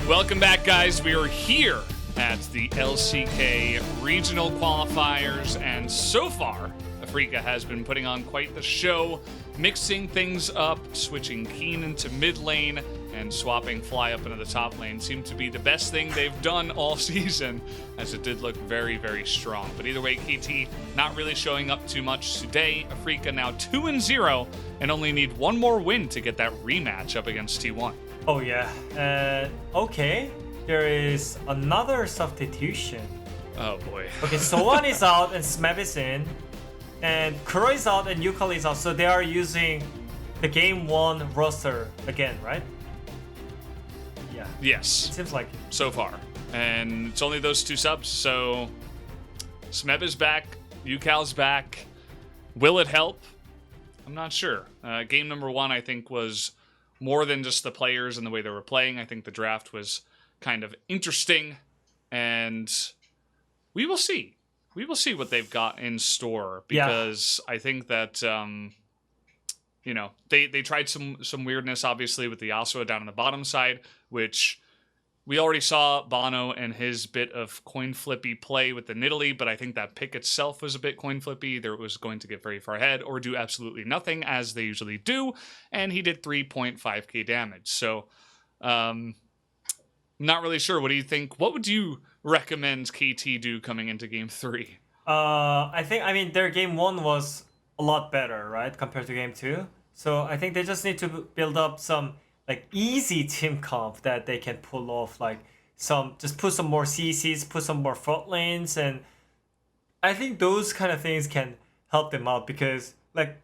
Welcome back, guys. We are here at the LCK regional qualifiers, and so far, Afreeca has been putting on quite the show, mixing things up, switching Keen into mid lane, and swapping Fly up into the top lane. Seemed to be the best thing they've done all season, as it did look very, very strong. But either way, KT not really showing up too much today. Afreeca now 2-0, and only need one more win to get that rematch up against T1. Oh yeah, okay, there is another substitution. Oh boy. Okay, Soan is out and Smeb is in, and Kuro is out and Yukali is out, so they are using the game 1 roster again, right? Yeah. Yes. It seems like so far. And it's only those two subs, so Smeb is back, Yukal's back. Will it help? I'm not sure. Game number 1, I think, was more than just the players and the way they were playing. I think the draft was kind of interesting, and we will see. We will see what they've got in store, because I think that, you know, they tried some weirdness, obviously, with the Yasuo down on the bottom side, which we already saw Bono and his bit of coin flippy play with the Nidalee, but I think that pick itself was a bit coin flippy. Either it was going to get very far ahead or do absolutely nothing, as they usually do, and he did 3.5k damage. So, not really sure. What do you think? What would you recommend KT do coming into game 3? I mean, their game 1 was a lot better, right, compared to game 2. So I think they just need to build up some like easy team comp that they can pull off, like just put some more CCs, put some more front lanes, and I think those kind of things can help them out, because like,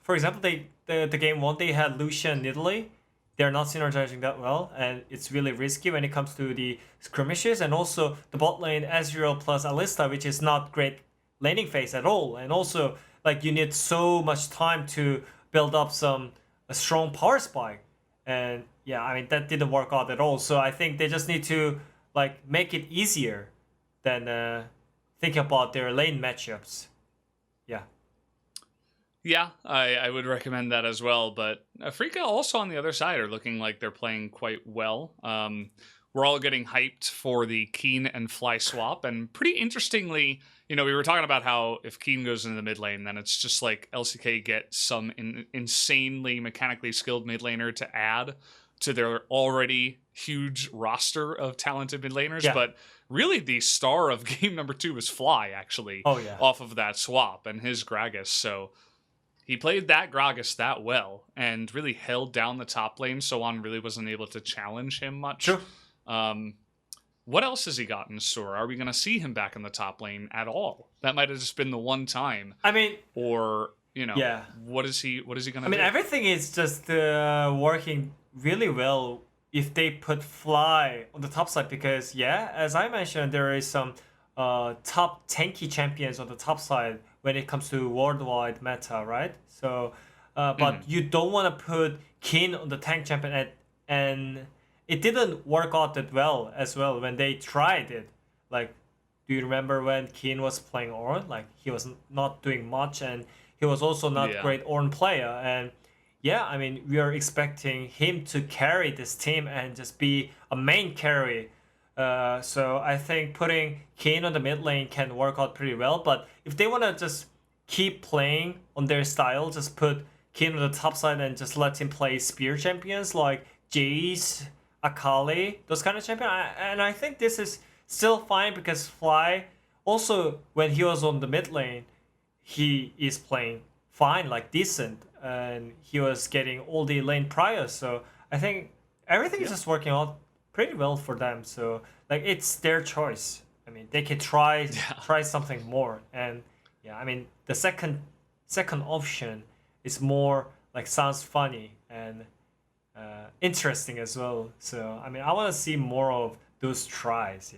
for example, the game 1 they had Lucian and Nidalee. They're not synergizing that well, and it's really risky when it comes to the skirmishes, and also the bot lane Ezreal plus Alista, which is not great laning phase at all, and also like you need so much time to build up a strong power spike. And yeah, I mean, that didn't work out at all. So I think they just need to like make it easier than thinking about their lane matchups. Yeah. Yeah, I would recommend that as well. But Afreeca also on the other side are looking like they're playing quite well. We're all getting hyped for the Keen and Fly swap. And pretty interestingly, you know, we were talking about how if Keen goes into the mid lane, then it's just like LCK get some insanely mechanically skilled mid laner to add to their already huge roster of talented mid laners. Yeah. But really the star of game number 2 was Fly, actually, off of that swap and his Gragas. So he played that Gragas that well and really held down the top lane. Soan really wasn't able to challenge him much. Sure. What else has he got in store? Are we going to see him back in the top lane at all? That might have just been the one time. I mean, or you know, what is he going to do? I mean, everything is just working really well if they put Fly on the top side, because as I mentioned, there is some top tanky champions on the top side when it comes to worldwide meta, right? So, but you don't want to put Keen on the tank champion and it didn't work out that well as well when they tried it. Like, do you remember when Keen was playing Ornn? Like, he was not doing much, and he was also not great Ornn player. And yeah, I mean, we are expecting him to carry this team and just be a main carry. So I think putting Keen on the mid lane can work out pretty well. But if they want to just keep playing on their style, just put Keen on the top side and just let him play spear champions like Jace, Akali, those kind of champions. And I think this is still fine, because Fly, also when he was on the mid lane, he is playing fine, like decent, and he was getting all the lane prior. So I think everything is just working out pretty well for them. So like, it's their choice. I mean, they can try something more. And yeah, I mean, the second option is more like sounds funny and interesting as well. So I mean, I want to see more of those tries.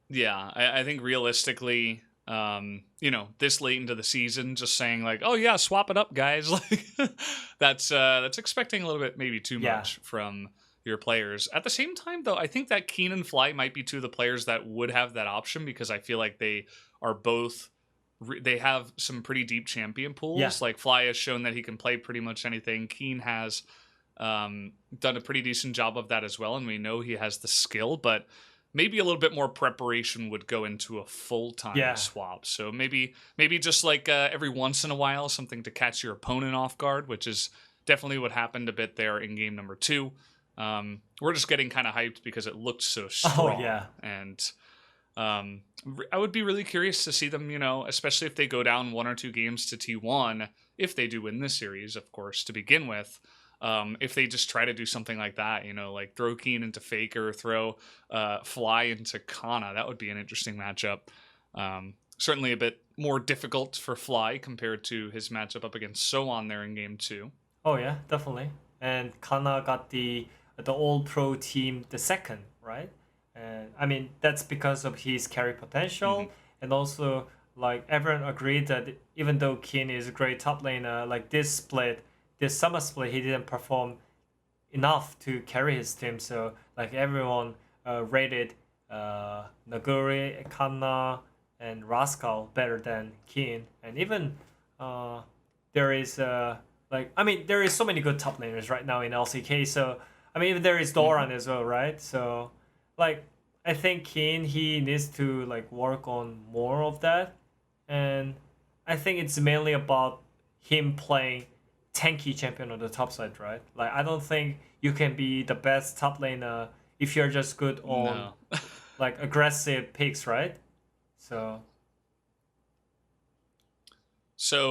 Yeah, I think realistically, you know, this late into the season, just saying like, oh yeah, swap it up, guys, like that's expecting a little bit maybe too much from your players. At the same time, though, I think that Keen and Fly might be two of the players that would have that option, because I feel like they are both. They have some pretty deep champion pools. Like Fly has shown that he can play pretty much anything. Keen has done a pretty decent job of that as well, and we know he has the skill, but maybe a little bit more preparation would go into a full-time swap. So maybe just like every once in a while, something to catch your opponent off guard, which is definitely what happened a bit there in game number 2. We're just getting kind of hyped because it looked so strong. Oh, yeah. And I would be really curious to see them, especially if they go down 1 or 2 games to T1, if they do win this series, of course, to begin with. If they just try to do something like that, like throw Keen into Faker, throw Fly into Kana, that would be an interesting matchup. Certainly a bit more difficult for Fly compared to his matchup up against Soan there in game 2. Oh yeah, definitely. And Kana got the All-Pro team the second, right? And I mean, that's because of his carry potential, and also like everyone agreed that even though Keen is a great top laner, like this summer split, he didn't perform enough to carry his team. So like everyone rated Naguri, Kana, and Rascal better than Keen. And even there is so many good top laners right now in LCK. So I mean, even there is Doran as well, right? So like I think Keen, he needs to like work on more of that, and I think it's mainly about him playing tanky champion on the top side, right? Like I don't think you can be the best top laner if you're just good on like aggressive picks, right? So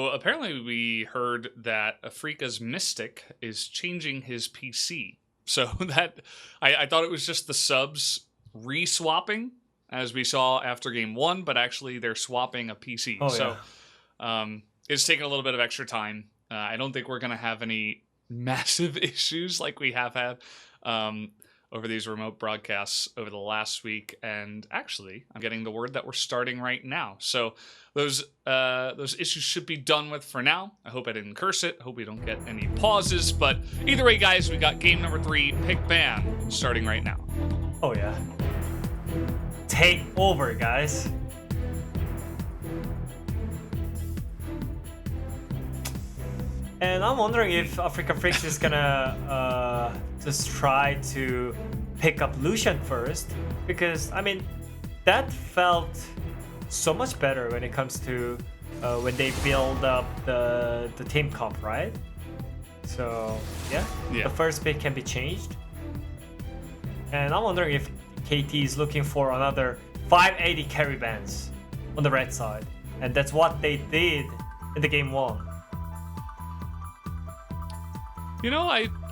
apparently we heard that Afreeca's Mystic is changing his PC. So that I thought it was just the subs re-swapping as we saw after game 1, but actually they're swapping a PC. It's taking a little bit of extra time. I don't think we're going to have any massive issues like we have had over these remote broadcasts over the last week. And actually, I'm getting the word that we're starting right now. So those issues should be done with for now. I hope I didn't curse it. I hope we don't get any pauses. But either way, guys, we got game number 3, pick ban, starting right now. Oh, yeah. Take over, guys. And I'm wondering if Afreeca Freecs is gonna just try to pick up Lucian first, because I mean that felt so much better when it comes to when they build up the team comp, right? So yeah, the first pick can be changed, and I'm wondering if KT is looking for another 580 carry bands on the red side, and that's what they did in the game 1.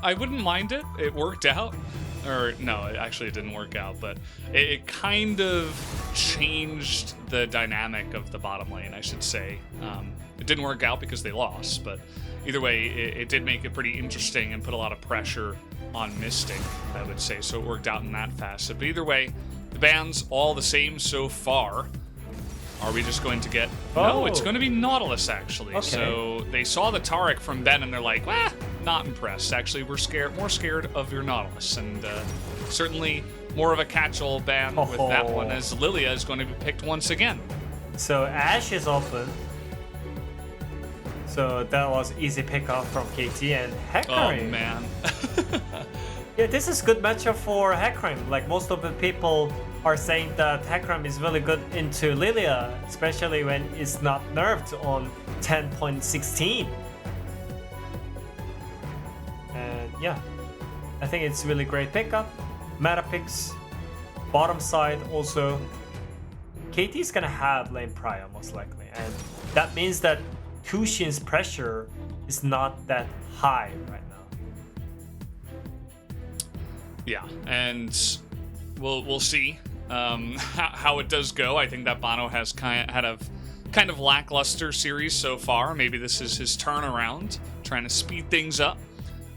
I wouldn't mind it. It worked out. Or, no, it didn't work out, but it kind of changed the dynamic of the bottom lane, I should say. It didn't work out because they lost, but either way, it did make it pretty interesting and put a lot of pressure on Mystic, I would say, so it worked out in that facet. But either way, the bans all the same so far. Are we just going to get... No, it's going to be Nautilus, actually. Okay. So they saw the Taric from Ben, and they're like, not impressed. Actually, we're more scared of your Nautilus. And certainly more of a catch-all ban with that one, as Lilia is going to be picked once again. So Ashe is open. So that was easy pickup from KT and Hecarim. Oh, man. Yeah, this is good matchup for Hecarim. Like most of the people are saying that Hecarim is really good into Lilia, especially when it's not nerfed on 10.16. And yeah, I think it's really great pickup. Meta picks, bottom side also. KT is gonna have lane prior most likely, and that means that Tushin's pressure is not that high right now. Yeah, and we'll see how it does go. I think that Bono has had a kind of lackluster series so far. Maybe this is his turnaround, trying to speed things up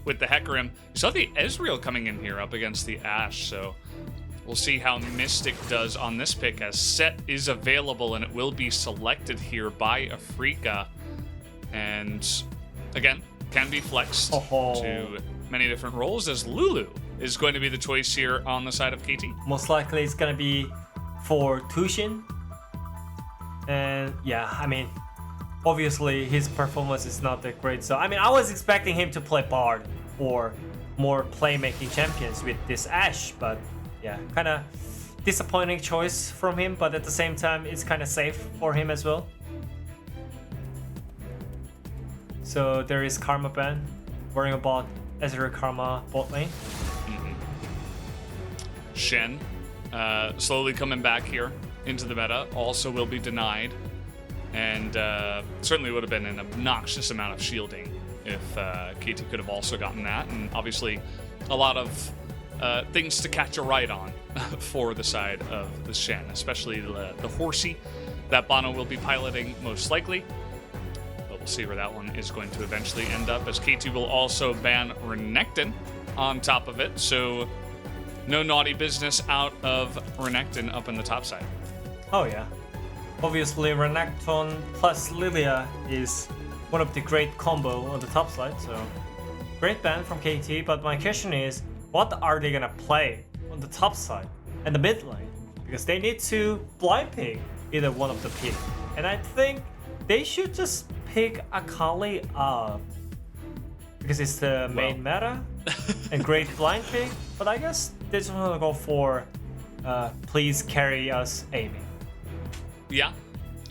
with the Hecarim. You saw the Ezreal coming in here up against the Ashe, so we'll see how Mystic does on this pick, as Set is available and it will be selected here by Afreeca. And again, can be flexed to many different roles, as Lulu is going to be the choice here on the side of KT. Most likely it's gonna be for Tushin. And yeah, I mean, obviously his performance is not that great. So I mean, I was expecting him to play Bard or more playmaking champions with this Ashe, but yeah, kind of disappointing choice from him, but at the same time it's kind of safe for him as well. So there is Karma ban, worrying about Ezreal Karma bot lane. Shen, slowly coming back here into the meta, also will be denied. And certainly would have been an obnoxious amount of shielding if KT could have also gotten that. And obviously a lot of things to catch a ride on for the side of the Shen, especially the Horsey that Bono will be piloting most likely. But we'll see where that one is going to eventually end up, as KT will also ban Renekton on top of it. So no naughty business out of Renekton up in the top side. Oh yeah. Obviously Renekton plus Lilia is one of the great combo on the top side, so great ban from KT, but my question is, what are they gonna play on the top side and the mid lane? Because they need to blind pick either one of the pick. And I think they should just pick Akali up because it's the main meta and great blind pick, but I guess they just wanna go for please carry us aiming. Yeah,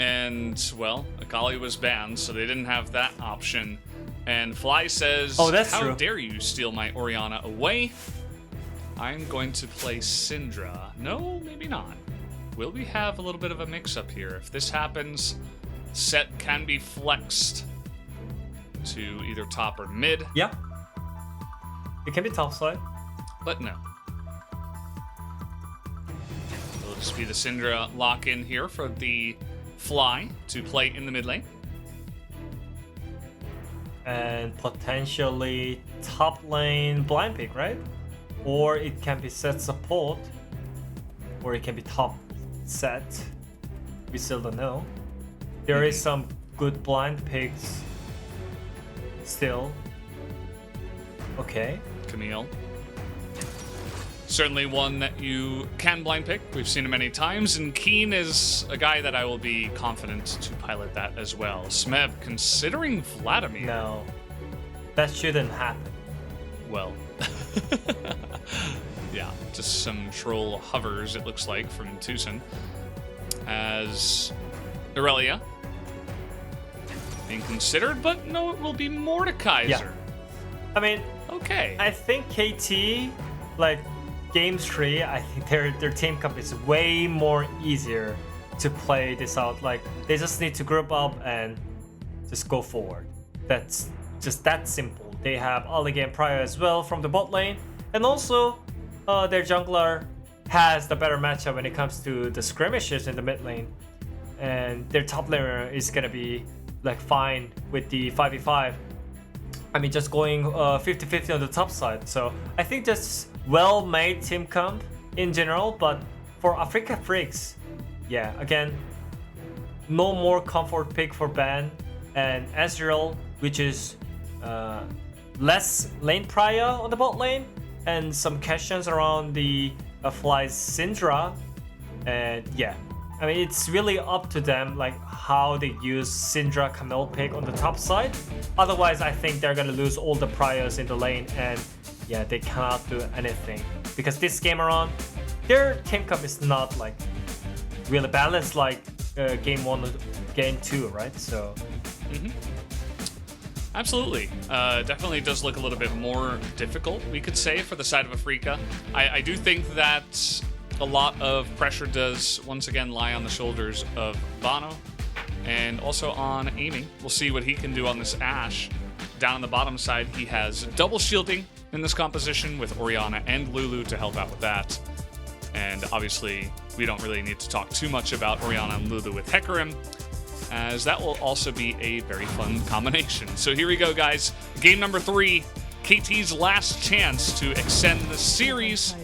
and well, Akali was banned, so they didn't have that option. And Fly says, oh, that's how true. dare you steal my Orianna away? I'm going to play Syndra. No, maybe not. Will we have a little bit of a mix-up here? If this happens, set can be flexed to either top or mid. Yeah. It can be top side. But no. It'll just be the Syndra lock-in here for the Fly to play in the mid lane. And potentially top lane blind pick, right? Or it can be set support, or it can be top set. We still don't know. There is some good blind picks still. Okay. Camille. Certainly one that you can blind pick. We've seen him many times, and Keen is a guy that I will be confident to pilot that as well. Smeb, considering Vladimir. No, that shouldn't happen. Well, yeah, just some troll hovers, it looks like, from Tucson. As Irelia being considered, but no, it will be Mordekaiser. Yeah. I mean, okay. I think KT, like, Game 3, I think their team comp is way more easier to play this out. Like, they just need to group up and just go forward. That's just that simple. They have Ollie and Prior as well from the bot lane. And also, their jungler has the better matchup when it comes to the skirmishes in the mid lane. And their top laner is gonna be, like, fine with the 5v5. I mean, just going 50-50 on the top side. So I think that's well-made team comp in general, but for Afreeca Freecs, yeah, again, no more comfort pick for ban, and Ezreal, which is less lane prior on the bot lane, and some questions around the Fly's Syndra, and yeah, I mean, it's really up to them, like, how they use Syndra Camille pick on the top side. Otherwise, I think they're gonna lose all the priors in the lane, and yeah, they cannot do anything. Because this game around, their team comp is not, like, really balanced like game 1 or game 2, right? So... Absolutely. Definitely does look a little bit more difficult, we could say, for the side of Afreeca. I do think that a lot of pressure does once again lie on the shoulders of Bono, and also on aiming. We'll see what he can do on this Ashe. Down on the bottom side, he has double shielding in this composition with Orianna and Lulu to help out with that. And obviously, we don't really need to talk too much about Orianna and Lulu with Hecarim, as that will also be a very fun combination. So here we go, guys. Game number 3, KT's last chance to extend the series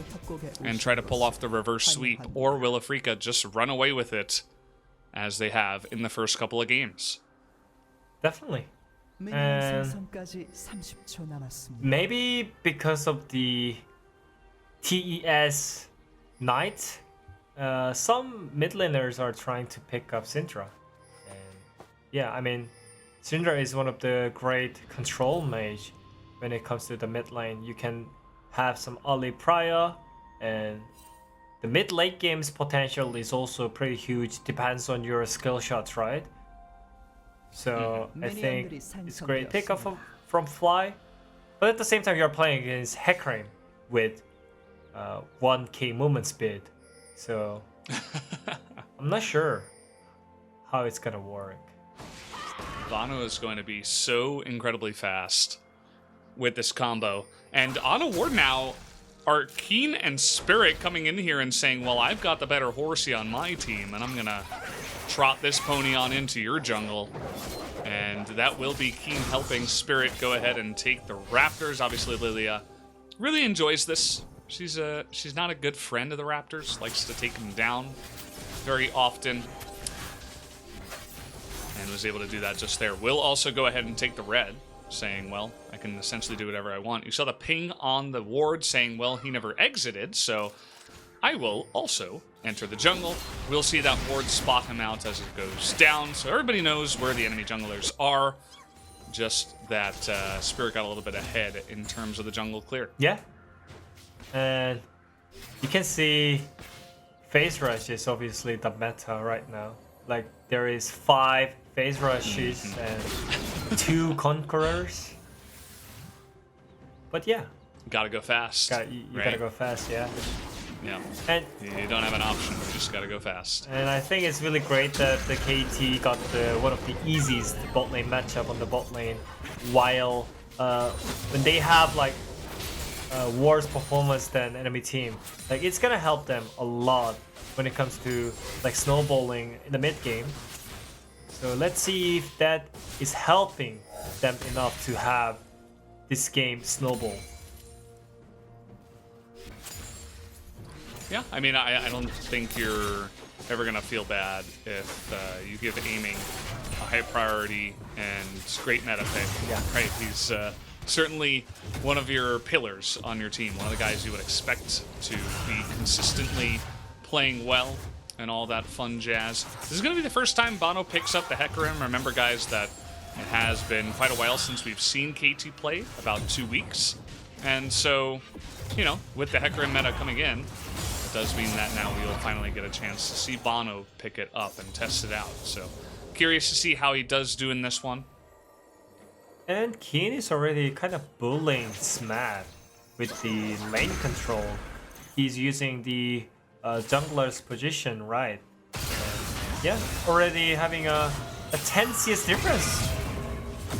and try to pull off the reverse sweep, or will Afreeca just run away with it as they have in the first couple of games? Definitely. And maybe because of the TES Knight, some mid laners are trying to pick up Syndra. And yeah, I mean, Syndra is one of the great control mage when it comes to the mid lane. You can have some early prior, and the mid late game's potential is also pretty huge. Depends on your skill shots, right? So I think it's great pick up from Fly, but at the same time you're playing against Hecarim with 1k movement speed, so I'm not sure how it's gonna work. Vano is going to be so incredibly fast with this combo. And on a ward now are Keen and Spirit coming in here and saying, well, I've got the better horsey on my team, and I'm going to trot this pony on into your jungle. And that will be Keen helping Spirit go ahead and take the Raptors. Obviously, Lilia really enjoys this. She's not a good friend of the Raptors, likes to take them down very often. And was able to do that just there. Will also go ahead and take the red, saying, well, I can essentially do whatever I want. You saw the ping on the ward saying, well, he never exited, so I will also enter the jungle. We'll see that ward spot him out as it goes down, so everybody knows where the enemy junglers are. Just that Spirit got a little bit ahead in terms of the jungle clear. Yeah. And you can see phase rush is obviously the meta right now. Like, there is 5 phase rushes and 2 conquerors. But yeah. Gotta go fast. You gotta go fast, yeah. Yeah. And you don't have an option. You just gotta go fast. And I think it's really great that the KT got one of the easiest bot lane matchup on the bot lane, while when they have like worse performance than enemy team, like it's gonna help them a lot when it comes to like snowballing in the mid game. So let's see if that is helping them enough to have this game snowball. Yeah, I mean, I don't think you're ever going to feel bad if you give aiming a high priority and great meta pick. Yeah. Right, he's certainly one of your pillars on your team, one of the guys you would expect to be consistently playing well and all that fun jazz. This is going to be the first time Bono picks up the Hecarim. Remember, guys, that it has been quite a while since we've seen KT play, about 2 weeks. And so, you know, with the Hecarim meta coming in, it does mean that now we'll finally get a chance to see Bono pick it up and test it out. So, curious to see how he does do in this one. And Keen is already kind of bullying Smad with the lane control. He's using the jungler's position, right? And yeah, already having a 10 CS difference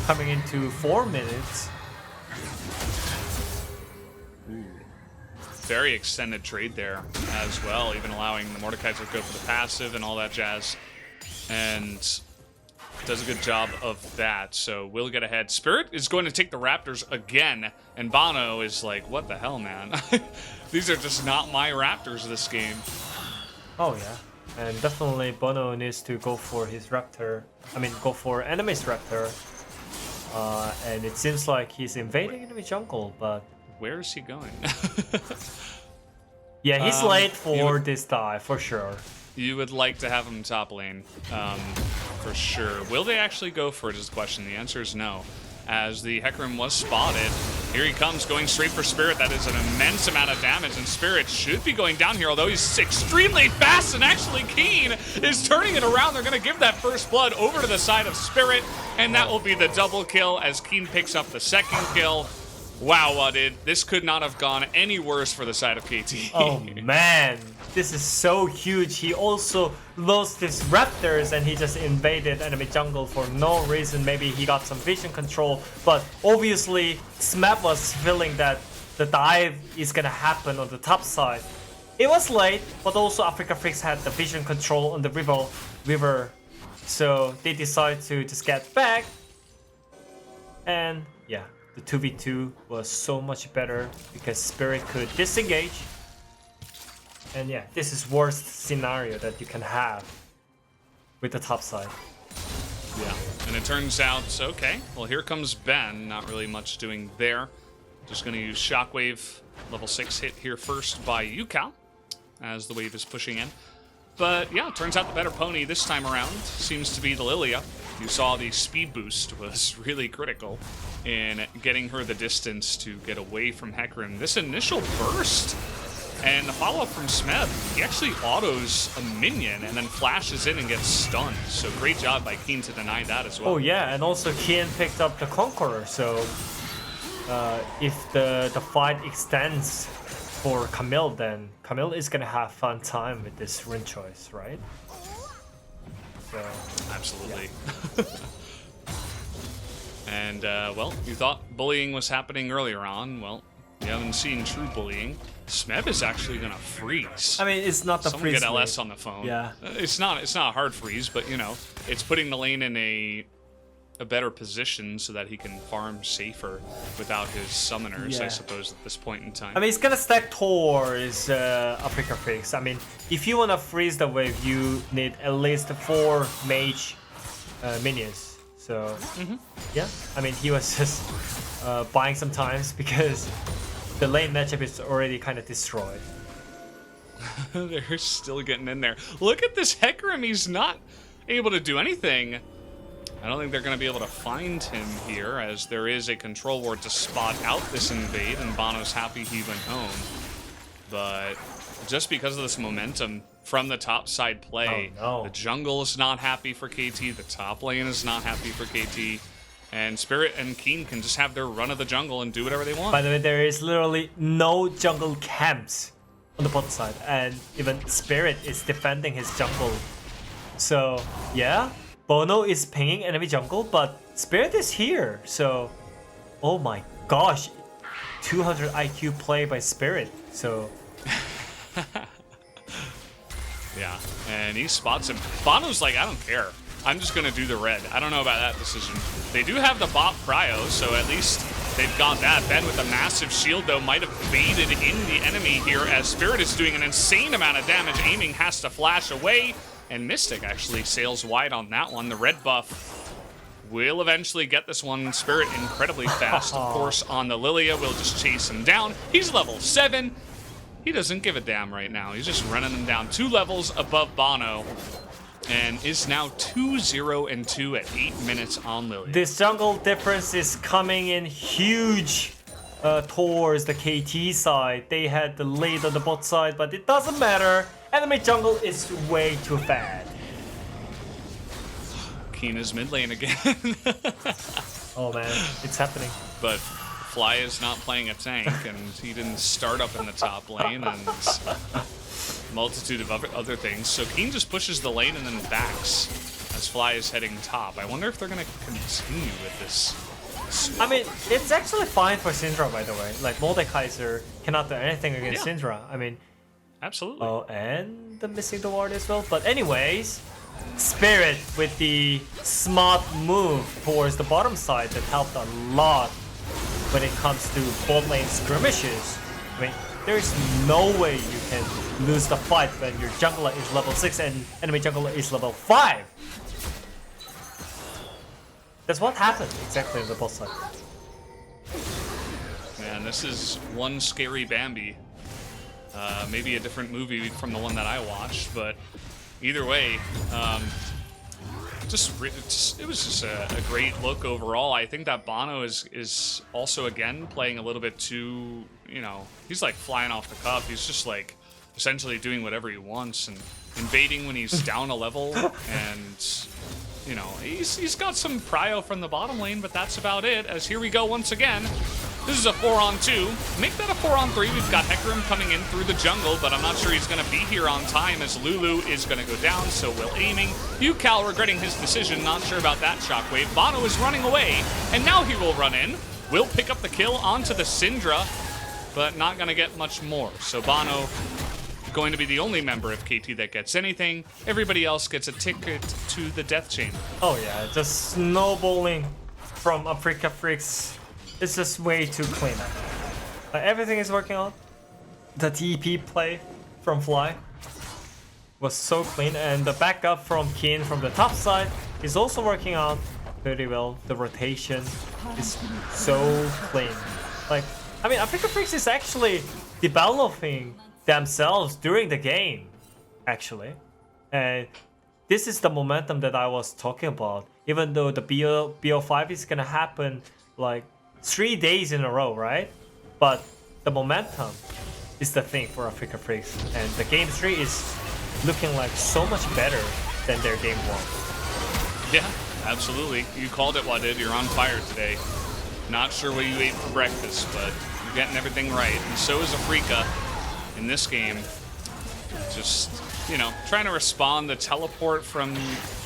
coming into 4 minutes. Very extended trade there as well, even allowing the Mordecai to go for the passive and all that jazz. And does a good job of that, so we'll get ahead. Spirit is going to take the Raptors again, and Bono is like, what the hell, man? These are just not my Raptors this game. Oh yeah, and definitely Bono needs to go for his Raptor. I mean, go for enemy's Raptor. And it seems like he's invading enemy jungle, but where is he going? yeah, he's late for this dive, for sure. You would like to have him top lane, for sure. Will they actually go for it is the question. The answer is no. As the Hecarim was spotted, here he comes, going straight for Spirit. That is an immense amount of damage, and Spirit should be going down here, although he's extremely fast, and actually Keen is turning it around. They're going to give that first blood over to the side of Spirit, and that will be the double kill as Keen picks up the second kill. Wow, this could not have gone any worse for the side of KT. Oh man, this is so huge. He also lost his Raptors and he just invaded enemy jungle for no reason. Maybe he got some vision control, but obviously Smap was feeling that the dive is gonna happen on the top side. It was late, but also Afreeca Freecs had the vision control on the river, so they decided to just get back. And yeah, the 2v2 was so much better because Spirit could disengage. And yeah, this is worst scenario that you can have with the top side. Yeah, and it turns out, okay, well here comes Ben, not really much doing there. Just going to use Shockwave, level 6 hit here first by Yukal, as the wave is pushing in. But yeah, turns out the better pony this time around seems to be the Lilia. You saw the speed boost was really critical in getting her the distance to get away from Hecarim. This initial burst and the follow-up from Smeb, he actually autos a minion and then flashes in and gets stunned. So great job by Keen to deny that as well. Oh yeah, and also Keen picked up the Conqueror, so if the fight extends for Camille, then Camille is gonna have fun time with this rune choice, right? So, absolutely. Yeah. And, well, you thought bullying was happening earlier on. Well, you haven't seen true bullying. Smeb is actually gonna freeze. I mean, it's not the Someone freeze. Get LS on the phone. Yeah. It's not a hard freeze, but you know, it's putting the lane in a better position so that he can farm safer without his summoners, Yeah. I suppose, at this point in time. I mean, it's gonna stack towards Afreeca Freecs. I mean, if you wanna freeze the wave, you need at least 4 mage minions. So, yeah. I mean, he was just buying some times because the lane matchup is already kind of destroyed. They're still getting in there. Look at this Hecarim. He's not able to do anything. I don't think they're going to be able to find him here, as there is a control ward to spot out this invade, and Bono's happy he went home. But just because of this momentum from the top side play, oh, no. The jungle is not happy for KT, the top lane is not happy for KT, and Spirit and Keen can just have their run of the jungle and do whatever they want. By the way, there is literally no jungle camps on the bot side, and even Spirit is defending his jungle. So, yeah. Bono is pinging enemy jungle, but Spirit is here, so... Oh my gosh. 200 IQ play by Spirit, so... Yeah, and he spots him. Bono's like, I don't care. I'm just going to do the red. I don't know about that decision. They do have the bot Cryo, so at least they've got that. Ben with a massive shield, though, might have baited in the enemy here, as Spirit is doing an insane amount of damage. Aiming has to flash away. And Mystic actually sails wide on that one. The red buff will eventually get this one. Spirit incredibly fast, of course, on the Lilia. Will just chase him down. He's level 7. He doesn't give a damn right now. He's just running him down 2 levels above Bono. And is now 2-0-2 at 8 minutes on Lilia. This jungle difference is coming in huge towards the KT side. They had the lead on the bot side, but it doesn't matter. Enemy jungle is way too bad. Keen is mid lane again. Oh man, it's happening. But Fly is not playing a tank, and he didn't start up in the top lane, and multitude of other things. So Keen just pushes the lane and then backs as Fly is heading top. I wonder if they're going to continue with this swap. I mean, it's actually fine for Syndra, by the way. Like, Mordekaiser cannot do anything against Syndra. I mean... Absolutely. Oh, and the missing the ward as well. But anyways, Spirit with the smart move towards the bottom side that helped a lot when it comes to bot lane skirmishes. I mean, there's no way you can lose the fight when your jungler is level 6 and enemy jungler is level 5. That's what happened exactly on the bot side. Man, this is one scary Bambi. Maybe a different movie from the one that I watched, but either way, it was just a great look overall. I think that Bono is also, again, playing a little bit too, you know, he's like flying off the cuff. He's just like essentially doing whatever he wants and invading when he's down a level, and you know, he's got some prio from the bottom lane, but that's about it, as here we go once again. This is a 4-on-2. Make that a 4-on-3. We've got Hecarim coming in through the jungle, but I'm not sure he's going to be here on time, as Lulu is going to go down, so Will aiming. Yucal regretting his decision, not sure about that shockwave. Bono is running away, and now he will run in. Will pick up the kill onto the Syndra, but not going to get much more. So Bono going to be the only member of KT that gets anything. Everybody else gets a ticket to the death chamber. Oh yeah, just snowballing from Afreeca Freecs. It's just way too clean. Everything is working out. The TP play from Fly was so clean, and the backup from Keen from the top side is also working out very well. The rotation is so clean. Like, I mean, Afreeca Freecs is actually developing themselves during the game, actually. And this is the momentum that I was talking about. Even though the BO5 is gonna happen like 3 days in a row, right? But the momentum is the thing for Afreeca Freecs, and the game 3 is looking like so much better than their game 1. Yeah, absolutely. You called it, Wadid. You're on fire today. Not sure what you ate for breakfast, but you're getting everything right. And so is Afreeca in this game. Just, you know, trying to respond. The teleport from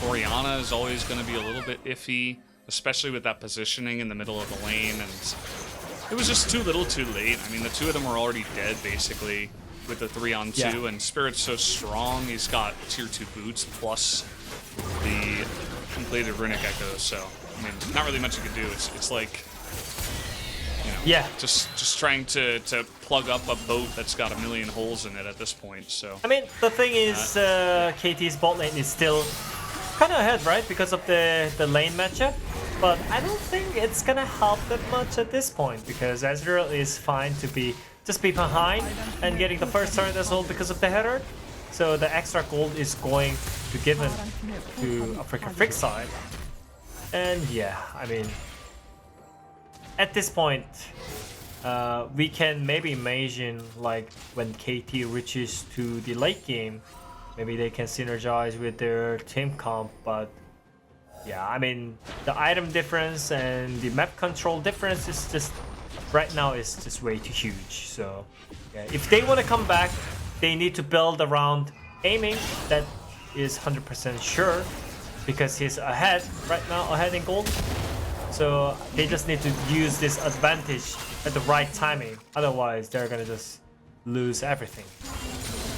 Orianna is always going to be a little bit iffy, especially with that positioning in the middle of the lane. And it was just too little too late. I mean, the two of them were already dead, basically, with the 3-on-2. Yeah. And Spirit's so strong. He's got tier 2 boots plus the completed Runic Echo. So, I mean, not really much you can do. It's like, you know, Yeah. just trying to plug up a boat that's got a million holes in it at this point. So I mean, the thing is, KT's bot lane is still kind of ahead, right? Because of the lane matchup. But I don't think it's gonna help that much at this point, because Ezreal is fine to just be behind and getting the first turret as well because of the header. So the extra gold is going to be given to Afreeca Freecs side. And yeah, I mean, at this point, we can maybe imagine like when KT reaches to the late game, maybe they can synergize with their team comp. But yeah, I mean, the item difference and the map control difference is just right now is just way too huge. So yeah, if they want to come back, they need to build around aiming. That is 100% sure, because he's ahead right now, ahead in gold. So they just need to use this advantage at the right timing. Otherwise, they're gonna just lose everything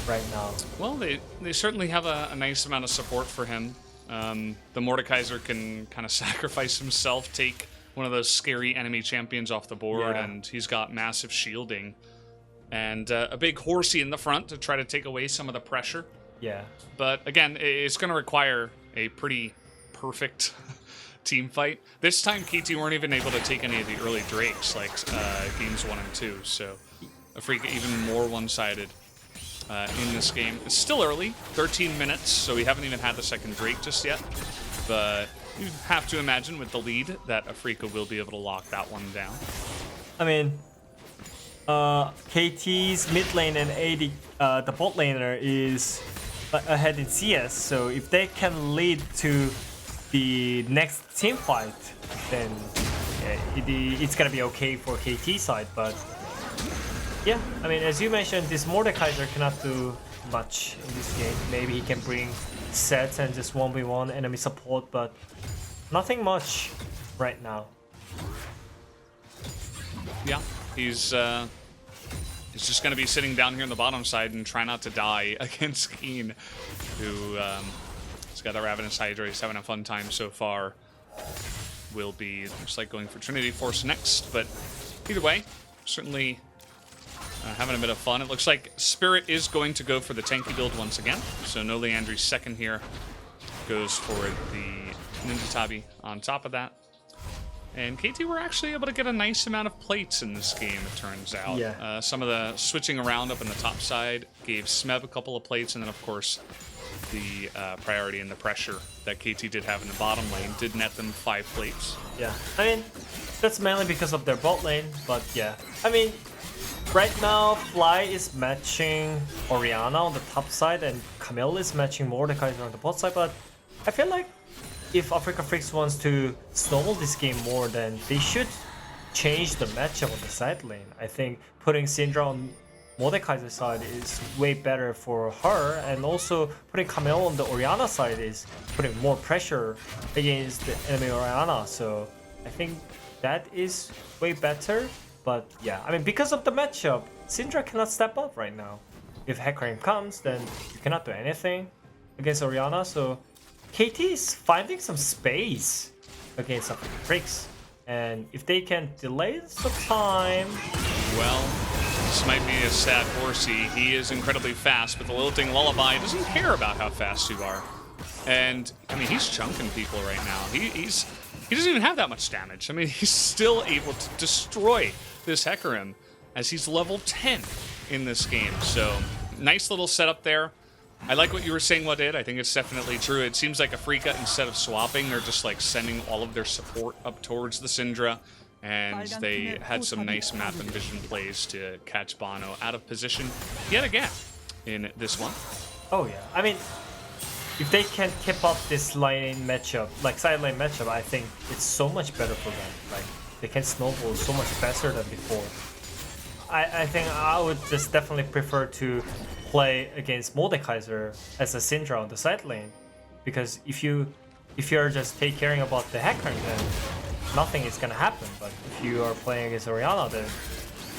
right now. well, they certainly have a nice amount of support for him. The Mordekaiser can kind of sacrifice himself, take one of those scary enemy champions off the board, Yeah. and he's got massive shielding. And a big horsey in the front to try to take away some of the pressure. Yeah. But again, it's going to require a pretty perfect team fight. This time, KT weren't even able to take any of the early Drakes, like games 1 and 2. So Afreeca even more one-sided in this game. It's still early, 13 minutes, so we haven't even had the second Drake just yet. But you have to imagine with the lead that Afreeca will be able to lock that one down. I mean, KT's mid lane and AD, the bot laner is ahead in CS. So if they can lead to the next team fight, then yeah, it's gonna be okay for KT side. But yeah, I mean, as you mentioned, this Mordekaiser cannot do much in this game. Maybe he can bring sets and just 1v1 enemy support, but nothing much right now. Yeah, he's just going to be sitting down here on the bottom side and try not to die against Keen, who has got a Ravenous Hydra. He's having a fun time so far. Will be, looks like, going for Trinity Force next, but either way, certainly having a bit of fun. It looks like Spirit is going to go for the tanky build once again, so no Leandri's second here. Goes for the Ninja Tabi on top of that. And KT were actually able to get a nice amount of plates in this game, it turns out. Yeah. Some of the switching around up in the top side gave Smeb a couple of plates, and then, of course, the priority and the pressure that KT did have in the bottom lane did net them 5 plates. Yeah, I mean, that's mainly because of their bot lane, but yeah. I mean, right now, Fly is matching Orianna on the top side, and Camille is matching Mordekaiser on the bot side, but I feel like if Afreeca Freecs wants to snowball this game more, then they should change the matchup on the side lane. I think putting Syndra on Mordekaiser's side is way better for her, and also putting Camille on the Orianna side is putting more pressure against the enemy Orianna. So I think that is way better. But yeah, I mean, because of the matchup, Syndra cannot step up right now. If Hecarim comes, then you cannot do anything against Orianna. So KT is finding some space against Afreeca Freecs, and if they can delay some time, well, this might be a sad horsey. He is incredibly fast, but the Lilting Lullaby doesn't care about how fast you are. And I mean, he's chunking people right now. He doesn't even have that much damage. I mean, he's still able to destroy this Hecarim as he's level 10 in this game. So nice little setup there. I like what you were saying, Wadid. I think it's definitely true. It seems like Afreeca, instead of swapping, they're just like sending all of their support up towards the Syndra. And they had some nice map and vision plays to catch Bono out of position yet again in this one. Oh yeah, I mean, if they can keep up this lane matchup, like side lane matchup, I think it's so much better for them. Like, they can snowball so much faster than before. I think I would just definitely prefer to play against Mordekaiser as a Syndra on the side lane, because if you're just caring about the hacker, then nothing is gonna happen. But if you are playing against Orianna, then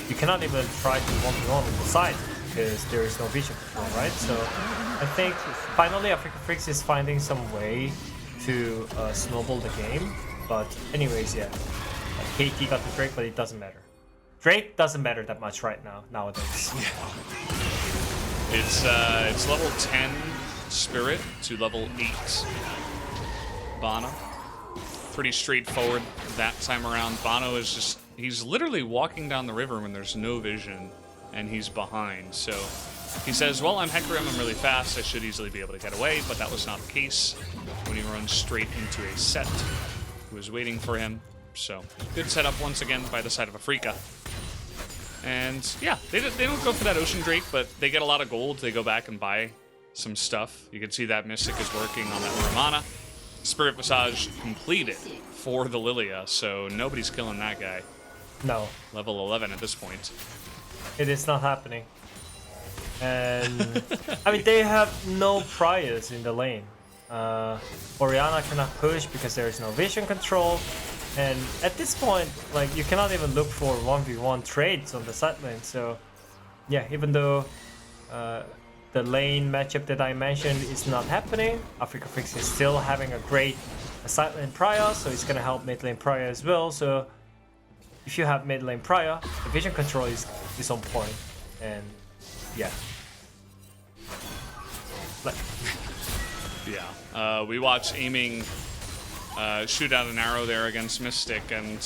you cannot even try to 1v1 on the side because there is no vision control, right? So I think finally Afreeca Freecs is finding some way to snowball the game. But anyways, yeah, KT got the Drake, but it doesn't matter. Drake doesn't matter that much right now nowadays. It's level 10 Spirit to level 8 Bono. Pretty straightforward that time around. Bono is just, he's literally walking down the river when there's no vision and he's behind. So he says, well, I'm Hecarim, I'm really fast, I should easily be able to get away, but that was not the case when he runs straight into a set who was waiting for him. So good setup once again by the side of Afreeca. And yeah, they don't go for that Ocean Drake, but they get a lot of gold. They go back and buy some stuff. You can see that Mystic is working on that Ramana. Spirit Visage completed for the Lilia, so nobody's killing that guy. No. Level 11 at this point. It is not happening. And I mean, they have no priors in the lane. Orianna cannot push because there is no vision control. And at this point, like, you cannot even look for 1v1 trades on the side lane. So yeah, even though the lane matchup that I mentioned is not happening, Afreeca Freecs is still having a great side lane prior, so it's gonna help mid lane prior as well. So if you have mid lane prior, the vision control is on point. And yeah. Like, yeah, we watch aiming shoot out an arrow there against Mystic, and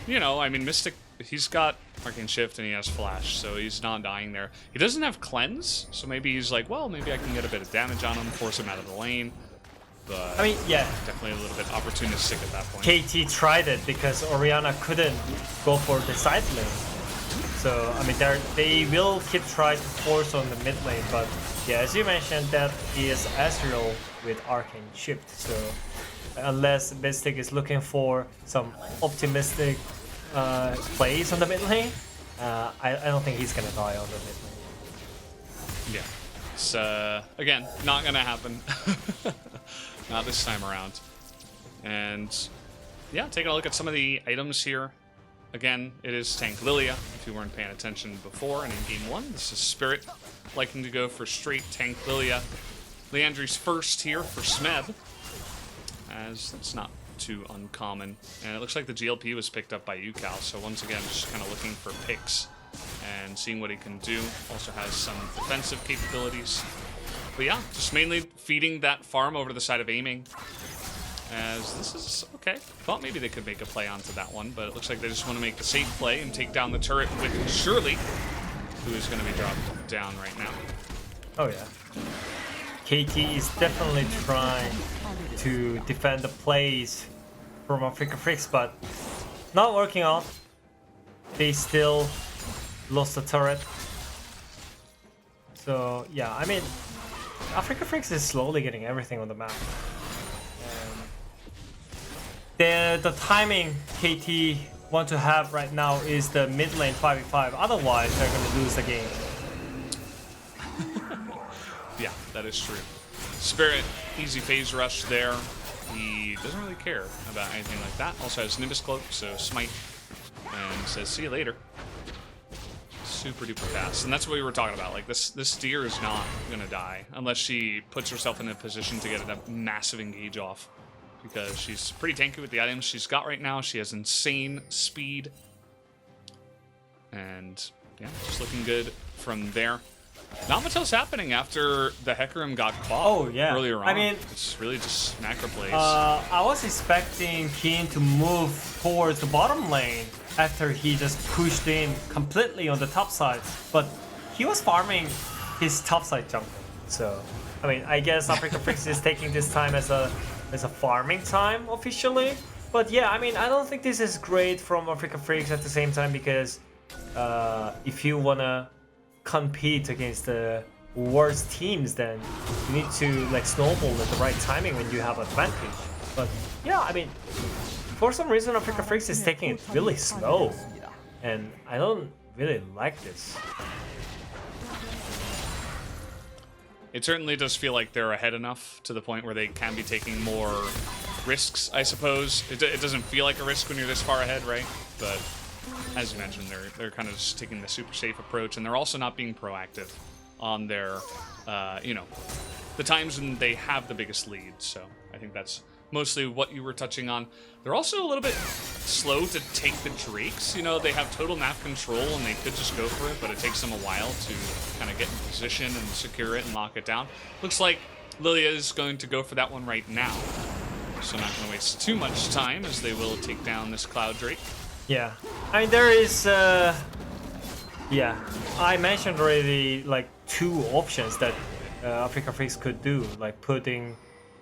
you know, I mean, Mystic, he's got Arcane Shift and he has Flash, so he's not dying there. He doesn't have Cleanse, so maybe he's like, well, maybe I can get a bit of damage on him, force him out of the lane. But I mean, yeah, definitely a little bit opportunistic at that point. KT tried it because Orianna couldn't go for the side lane. So I mean, they will keep trying to force on the mid lane, but yeah, as you mentioned, that is Ezreal with Arcane Shift. So unless Mystic is looking for some optimistic plays on the mid lane, I don't think he's gonna die on the mid lane. Yeah, it's again not gonna happen. Not this time around. And yeah, taking a look at some of the items here. Again, it is Tank Lilia, if you weren't paying attention before. And in game 1, this is Spirit liking to go for straight Tank Lilia. Leandri's first here for Smeb, as that's not too uncommon. And it looks like the GLP was picked up by UCal, so once again, just kind of looking for picks and seeing what he can do. Also has some defensive capabilities. But yeah, just mainly feeding that farm over to the side of aiming. As this is okay. Thought maybe they could make a play onto that one, but it looks like they just want to make the safe play and take down the turret with Shirley, who is going to be dropped down right now. Oh yeah. KT is definitely trying to defend the plays from Afreeca Freecs, but not working out. They still lost the turret. So yeah, I mean, Afreeca Freecs is slowly getting everything on the map. The timing KT want to have right now is the mid lane 5v5, otherwise they're going to lose the game. Yeah, that is true. Spirit, easy phase rush there. He doesn't really care about anything like that. Also has Nimbus Cloak, so Smite, and says, see you later. Super duper fast. And that's what we were talking about. Like, this deer is not going to die unless she puts herself in a position to get a massive engage off. Because she's pretty tanky with the items she's got right now. She has insane speed. And yeah, just looking good from there. Not much else happening after the Hecarim got caught earlier on. I mean, it's really just macro plays. I was expecting Keen to move towards the bottom lane after he just pushed in completely on the top side. But he was farming his top side jungle. So, I mean, I guess Afreeca Freecs is taking this time as a farming time officially. But yeah, I mean, I don't think this is great from Afreeca Freecs at the same time, because if you wanna compete against the worst teams, then you need to like snowball at the right timing when you have advantage. But yeah, I mean, for some reason Afreeca Freecs is taking it really slow, and I don't really like this. It certainly does feel like they're ahead enough to the point where they can be taking more risks, I suppose. It doesn't feel like a risk when you're this far ahead, right? But as you mentioned, they're kind of just taking the super safe approach, and they're also not being proactive on their, you know, the times when they have the biggest lead. So I think that's mostly what you were touching on. They're also a little bit slow to take the Drakes. You know, they have total map control and they could just go for it, but it takes them a while to kind of get in position and secure it and lock it down. Looks like Lilia is going to go for that one right now. So not going to waste too much time, as they will take down this Cloud Drake. Yeah, I mean, there is, yeah, I mentioned already like 2 options that Afreeca Freecs could do, like putting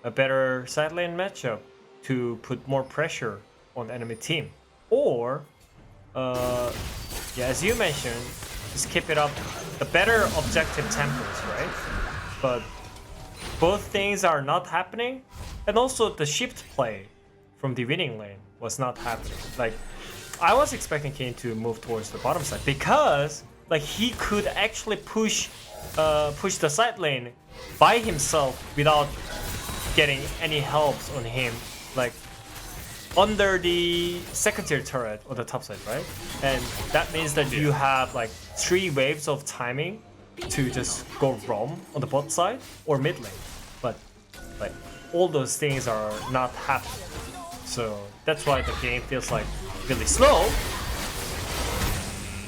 a better side lane matchup to put more pressure on the enemy team, or yeah, as you mentioned, just keep it up, the better objective tempos, right? But both things are not happening, and also the shift play from the winning lane was not happening. Like, I was expecting Kane to move towards the bottom side, because like he could actually push the side lane by himself without getting any helps on him, like under the second tier turret on the top side, right? And that means that you have like 3 waves of timing to just go roam on the bot side or mid lane. But like all those things are not happening. So that's why the game feels like really slow.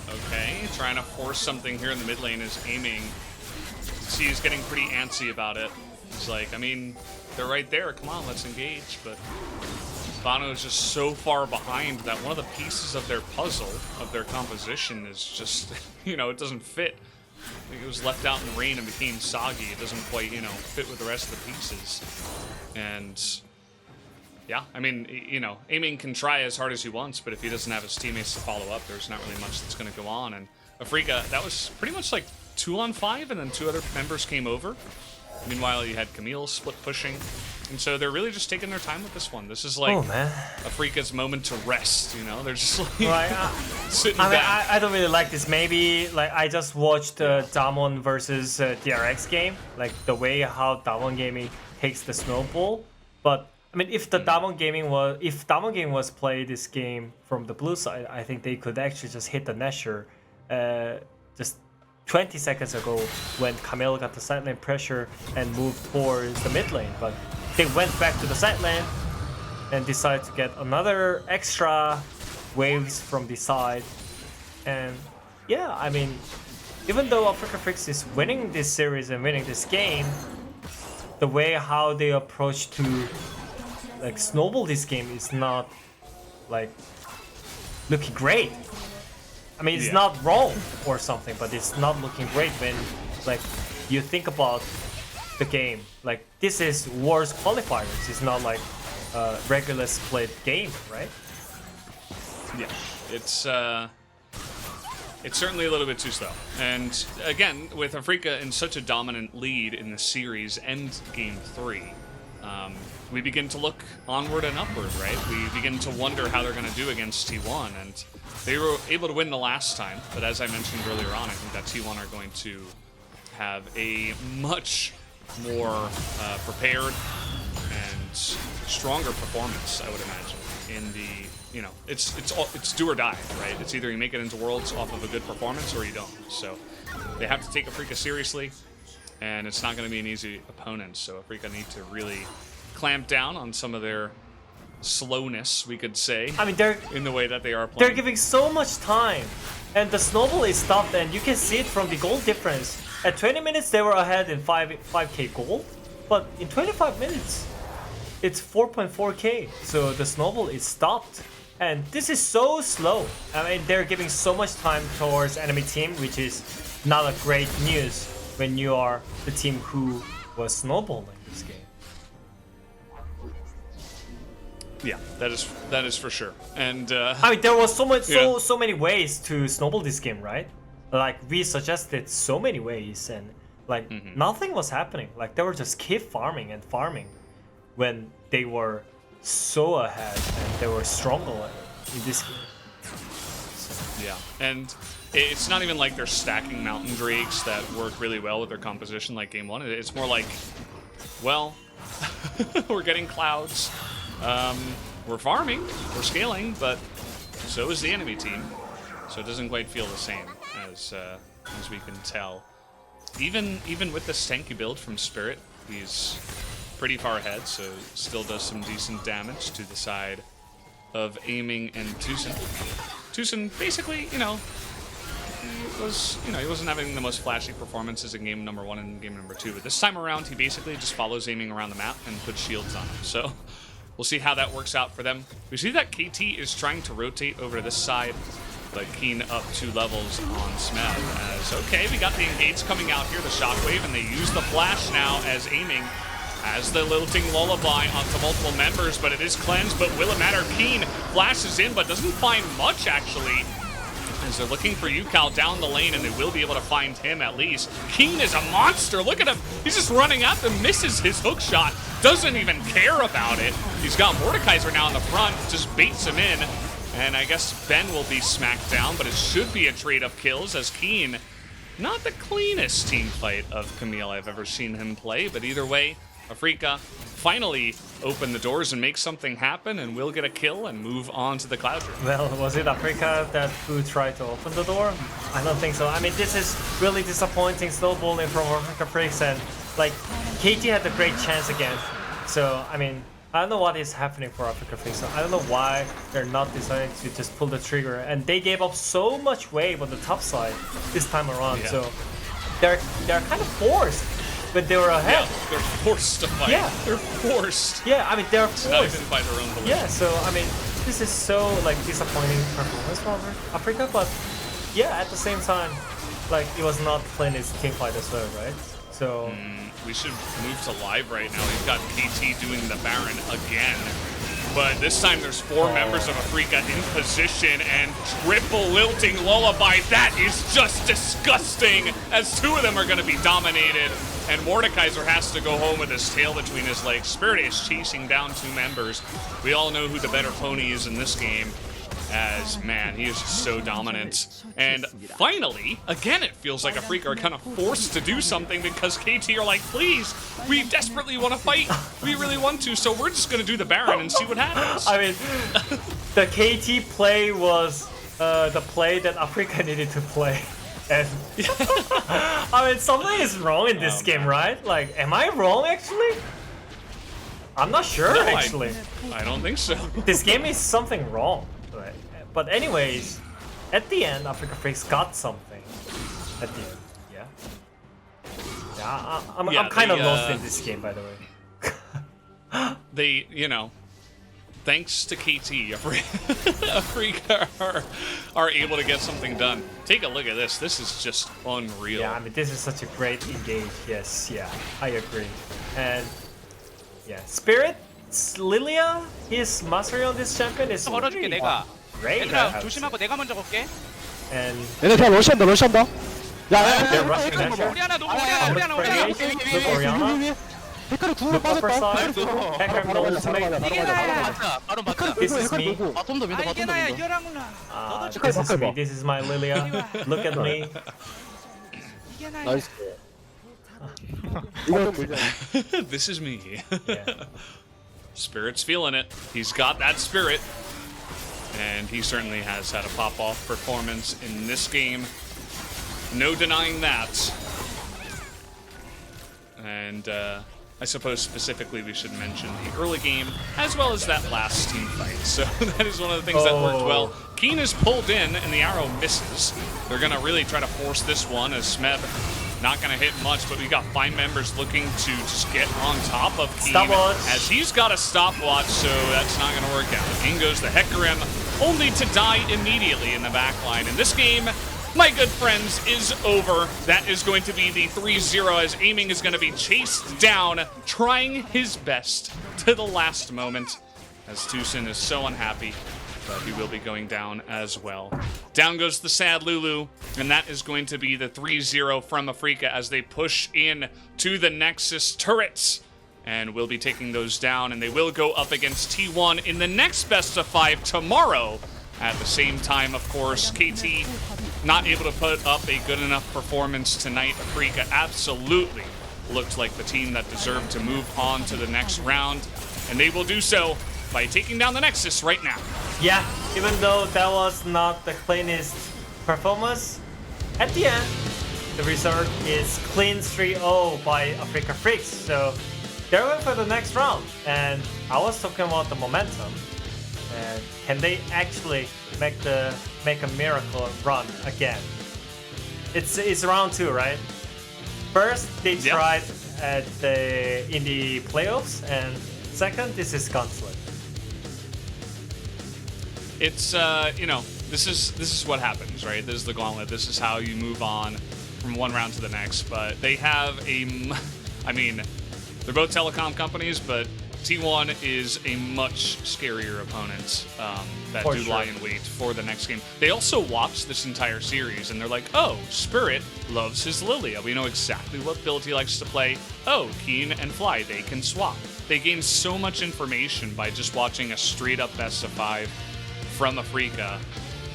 Okay, trying to force something here in the mid lane is aiming. See, he's getting pretty antsy about it. He's like, I mean, they're right there. Come on, let's engage. But Bano is just so far behind that one of the pieces of their puzzle, of their composition, is just, you know, it doesn't fit. I think it was left out in the rain and became soggy. It doesn't quite, you know, fit with the rest of the pieces. And yeah, I mean, you know, aiming can try as hard as he wants, but if he doesn't have his teammates to follow up, there's not really much that's going to go on. And Afreeca, that was pretty much like 2-on-5, and then 2 other members came over. Meanwhile, you had Camille split pushing. And so they're really just taking their time with this one. This is like Afreeca's moment to rest, you know? They're just like sitting back. I don't really like this. Maybe like I just watched Damwon versus DRX game, like the way how Damwon Gaming takes the snowball. But I mean, if the Damwon Gaming was play this game from the blue side, I think they could actually just hit the Nashor just 20 seconds ago when Camille got the side lane pressure and moved towards the mid lane. But they went back to the side lane and decided to get another extra waves from the side. And yeah, I mean, even though Afreeca Freecs is winning this series and winning this game, the way how they approach to like snowball this game is not like looking great. I mean, it's not wrong or something, but it's not looking great when like you think about the game. Like, this is Worlds qualifiers. It's not like a regular split game, right? Yeah, it's certainly a little bit too slow. And again, with Afreeca in such a dominant lead in the series and Game 3, we begin to look onward and upward, right? We begin to wonder how they're going to do against T1, and they were able to win the last time, but as I mentioned earlier on, I think that T1 are going to have a much more prepared and stronger performance, I would imagine, in the, you know, it's do or die, right? It's either you make it into Worlds off of a good performance or you don't. So they have to take Afreeca seriously, and it's not going to be an easy opponent. So Afreeca need to really clamp down on some of their slowness, we could say. I mean, they're in the way that they are playing. They're giving so much time, and the snowball is stopped, and you can see it from the gold difference. At 20 minutes, they were ahead in 5k gold, but in 25 minutes, it's 4.4k. So the snowball is stopped, and this is so slow. I mean, they're giving so much time towards enemy team, which is not a great news when you are the team who was snowballing this game. Yeah, that is for sure. And I mean, there was so many ways to snowball this game, right? Like we suggested so many ways, and like nothing was happening. Like they were just keep farming and farming when they were so ahead and they were stronger in this game. yeah, and it's not even like they're stacking Mountain Drakes that work really well with their composition like game one. It's more like, well, we're getting clouds. We're farming, we're scaling, but so is the enemy team. So it doesn't quite feel the same as we can tell. Even with this tanky build from Spirit, he's pretty far ahead, so still does some decent damage to the side of Aiming and Tucson. Tucson basically, he wasn't having the most flashy performances in game number 1 and game number 2, but this time around he basically just follows Aiming around the map and puts shields on him. So we'll see how that works out for them. We see that KT is trying to rotate over to this side, but Keen up 2 levels on Smeb. As, okay, we got the Engage coming out here, the Shockwave, and they use the Flash now as Aiming as the Lilting Lullaby onto multiple members, but it is cleansed, but will it matter? Keen flashes in, but doesn't find much, actually, as they're looking for UCal down the lane, and they will be able to find him at least. Keen is a monster. Look at him. He's just running at them, misses his hook shot, doesn't even care about it. He's got Mordekaiser now in the front, just baits him in, and I guess Ben will be smacked down, but it should be a trade of kills as Keen, not the cleanest team fight of Camille I've ever seen him play, but either way, Afreeca finally open the doors and make something happen, and will get a kill and move on to the Cloud Room. Well, was it Afreeca who tried to open the door? I don't think so. I mean, this is really disappointing snowballing from Afreeca Freecs, and like KT had a great chance again. So I mean, I don't know what is happening for Afreeca Freecs. So I don't know why they're not deciding to just pull the trigger, and they gave up so much wave on the top side this time around. Yeah. So they're kind of forced. But they were ahead. Yeah, they're forced to fight. Yeah. They're forced. Yeah, I mean, they're forced. Not even by their own belief. Yeah, so, I mean, this is so, like, disappointing performance from Afreeca, but, yeah, at the same time, like, it was not playing his team fight as well, right? So... we should move to live right now. We've got KT doing the Baron again. But this time there's 4 members of Afreeca in position, and triple Lilting Lullaby. That is just disgusting, as 2 of them are going to be dominated. And Mordekaiser has to go home with his tail between his legs. Spirit is chasing down 2 members. We all know who the better pony is in this game, as, man, he is just so dominant. And finally, again, it feels like Afreeca are kind of forced to do something, because KT are like, please, we desperately want to fight. We really want to, so we're just going to do the Baron and see what happens. I mean, the KT play was the play that Afreeca needed to play. And I mean, something is wrong in this game, right? Like, am I wrong, actually? I'm not sure, No, actually. I don't think so. This game is something wrong. Right? But anyways, at the end, Afreeca Freecs got something. At the end, yeah. Yeah, I'm kind of lost in this game, by the way. They, thanks to KT, Afreeca are able to get something done. Take a look at this. This is just unreal. Yeah, I mean, this is such a great engage. Yes, yeah, I agree. And yeah, Spirit, Lilia, his mastery on this champion is 걸어줄게 really 내가. great. 얘들아 조심하고 내가 먼저 걸게. And 얘네 다 러시한다 러시한다 they're 야야야 rushing that 우리 하나 누구 우리 아, 하나 우리 하나 우리 하나. Look Oriana. 헷갈리 구글 Look upper side. 빠졌다 Hecker 바로 knows 맞아 to 바로 make. 맞아 바로 이게 맞아 나야. 바로 맞아 맞다. 바로 맞다. This is me. 바텀도 민다 아 이게 바텀도 나야 민다 이거랑구나. This is me. This is my Lilia. Look at me. 이게 나야. 나이스 이거 좀 밀자 This is me. Yeah. Spirit's feeling it. He's got that spirit. And he certainly has had a pop-off performance in this game. No denying that. And I suppose specifically we should mention the early game, as well as that last team fight. So that is one of the things that worked well. Keen is pulled in, and the arrow misses. They're going to really try to force this one, as Smeb not going to hit much, but we got 5 members looking to just get on top of Keen. Stopwatch. As he's got a stopwatch, so that's not going to work out. In goes the Hecarim, only to die immediately in the backline. In this game, my good friends, is over. That is going to be the 3-0 as Aiming is going to be chased down, trying his best to the last moment, as Tucson is so unhappy, but he will be going down as well. Down goes the sad Lulu, and that is going to be the 3-0 from Afreeca as they push in to the Nexus turrets. And we'll be taking those down, and they will go up against T1 in the next best of 5 tomorrow. At the same time, of course, KT not able to put up a good enough performance tonight. Afreeca absolutely looked like the team that deserved to move on to the next round, and they will do so by taking down the Nexus right now. Yeah, even though that was not the cleanest performance, at the end, the result is clean 3-0 by Afreeca Freecs. So they're going for the next round, and I was talking about the momentum. And can they actually make a miracle run again? It's round 2, right? First they tried in the playoffs, and second this is Gauntlet. It's you know, this is what happens, right? This is the Gauntlet. This is how you move on from one round to the next. But they have I mean, they're both telecom companies, but T1 is a much scarier opponent that do lie in wait for the next game. They also watch this entire series, and they're like, oh, Spirit loves his Lilia. We know exactly what build he likes to play. Oh, Keen and Fly, they can swap. They gain so much information by just watching a straight-up best of 5 from Afreeca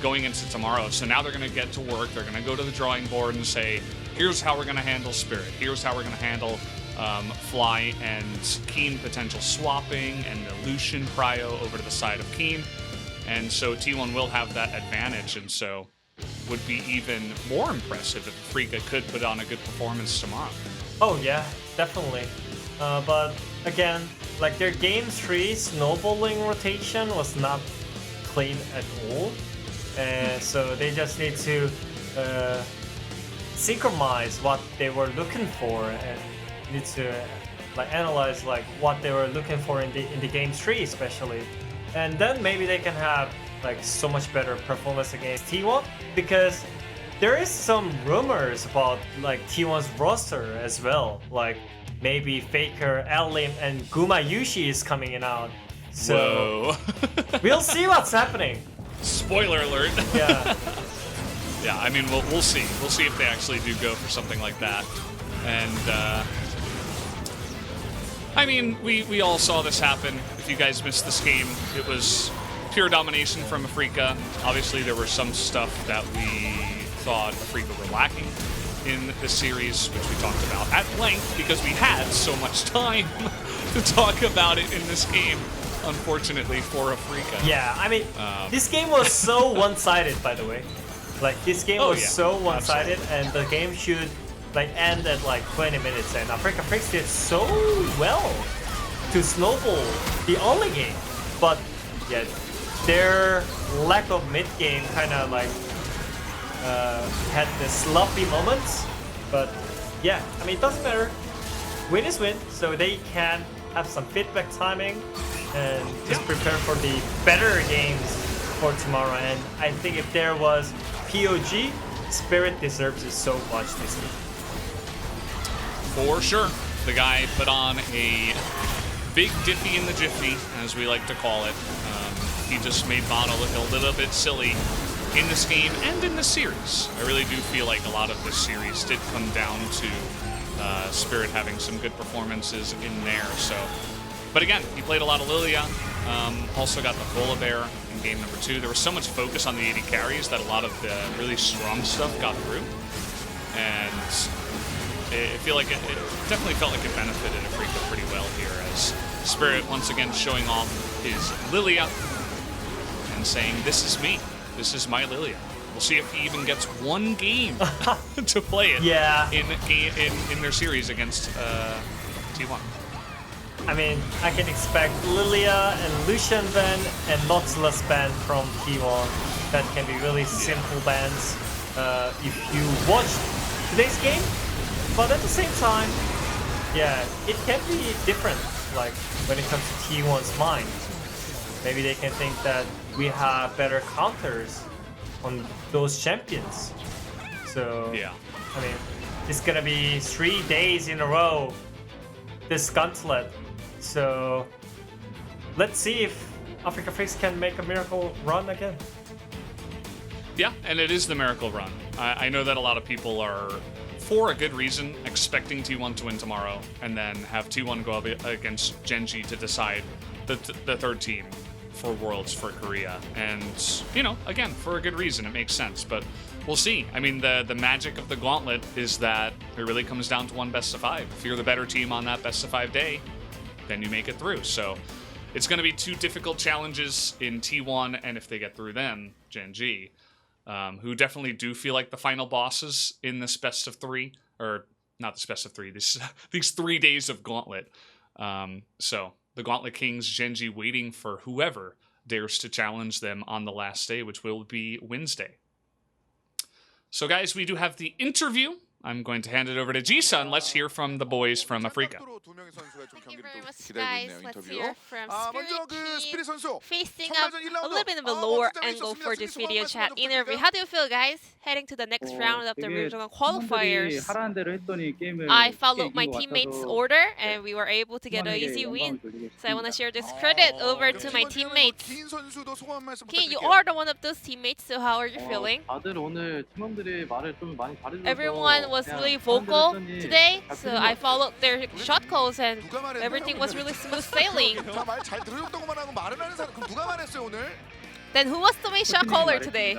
going into tomorrow. So now they're going to get to work. They're going to go to the drawing board and say, here's how we're going to handle Spirit. Here's how we're going to handle Fly and Keen potential swapping, and the Lucian Cryo over to the side of Keen. And so T1 will have that advantage, and so would be even more impressive if Afreeca could put on a good performance tomorrow. Oh yeah, definitely. But again, like their game 3 snowballing rotation was not clean at all. And so they just need to synchronize what they were looking for, and need to like analyze like what they were looking for in the game 3 especially, and then maybe they can have like so much better performance against T1, because there is some rumors about like T1's roster as well, like maybe Faker, Elim, and Guma Yushi is coming in out. So we'll see what's happening. Spoiler alert. Yeah. Yeah, I mean, we'll see. We'll see if they actually do go for something like that. And I mean, we all saw this happen. If you guys missed this game, it was pure domination from Afreeca. Obviously, there were some stuff that we thought Afreeca were lacking in this series, which we talked about at length because we had so much time to talk about it in this game, unfortunately, for Afreeca. Yeah, I mean, this game was so one-sided, by the way. Like, this game was so one-sided, and the game should like end at like 20 minutes, and Afreeca Freecs did so well to snowball the early game, but yeah, their lack of mid game kind of like had the sloppy moments. But yeah, I mean, it doesn't matter. Win is win, so they can have some feedback timing and just prepare for the better games for tomorrow. And I think if there was POG, Spirit deserves it so much this game. For sure. The guy put on a big diffie in the jiffy, as we like to call it. He just made Mono look a little bit silly in this game and in the series. I really do feel like a lot of this series did come down to Spirit having some good performances in there. So, but again, he played a lot of Lilia. Also got the Volibear in game number 2. There was so much focus on the AD carries that a lot of the really strong stuff got through. And I feel like it definitely felt like it benefited Afreeca pretty well here, as Spirit once again showing off his Lilia and saying, this is me. This is my Lilia. We'll see if he even gets one game to play it in their series against T1. I mean, I can expect Lilia and Lucian ban and Nautilus ban from T1. That can be really simple bans if you watch today's game. But at the same time, yeah, it can be different, like when it comes to T1's mind. Maybe they can think that we have better counters on those champions. So Yeah. I mean, it's gonna be 3 days in a row, this gauntlet. So let's see if Afreeca Freecs can make a miracle run again. Yeah, and it is the miracle run. I know that a lot of people are, for a good reason, expecting T1 to win tomorrow, and then have T1 go up against Genji to decide the third team for Worlds for Korea. And, you know, again, for a good reason, it makes sense. But we'll see. I mean, the magic of the gauntlet is that it really comes down to one best of 5. If you're the better team on that best of 5 day, then you make it through. So it's going to be 2 difficult challenges in T1, and if they get through them, Genji. Who definitely do feel like the final bosses in this best of 3, or not this best of 3, these 3 days of Gauntlet. So the Gauntlet Kings, Genji, waiting for whoever dares to challenge them on the last day, which will be Wednesday. So guys, we do have the interview. I'm going to hand it over to Ji-sun. Let's hear from the boys from Afreeca. Thank you very much, guys. Let's hear from 스피릿 Spirit 선수 facing up a little bit of a lower angle for this video chat interview. How do you feel, guys? Heading to the next round of the regional qualifiers. I followed my teammates' order and we were able to get an easy win. So I want to share this credit over to my teammates. Keen, you are the one of those teammates, so how are you feeling? Everyone was really vocal today, so I followed their shot calls and everything was really smooth sailing. 말 잘 들으셨다고만 하고 말은 하는 사람 그럼 누가 말했어요 오늘? Then who was the main shot caller today?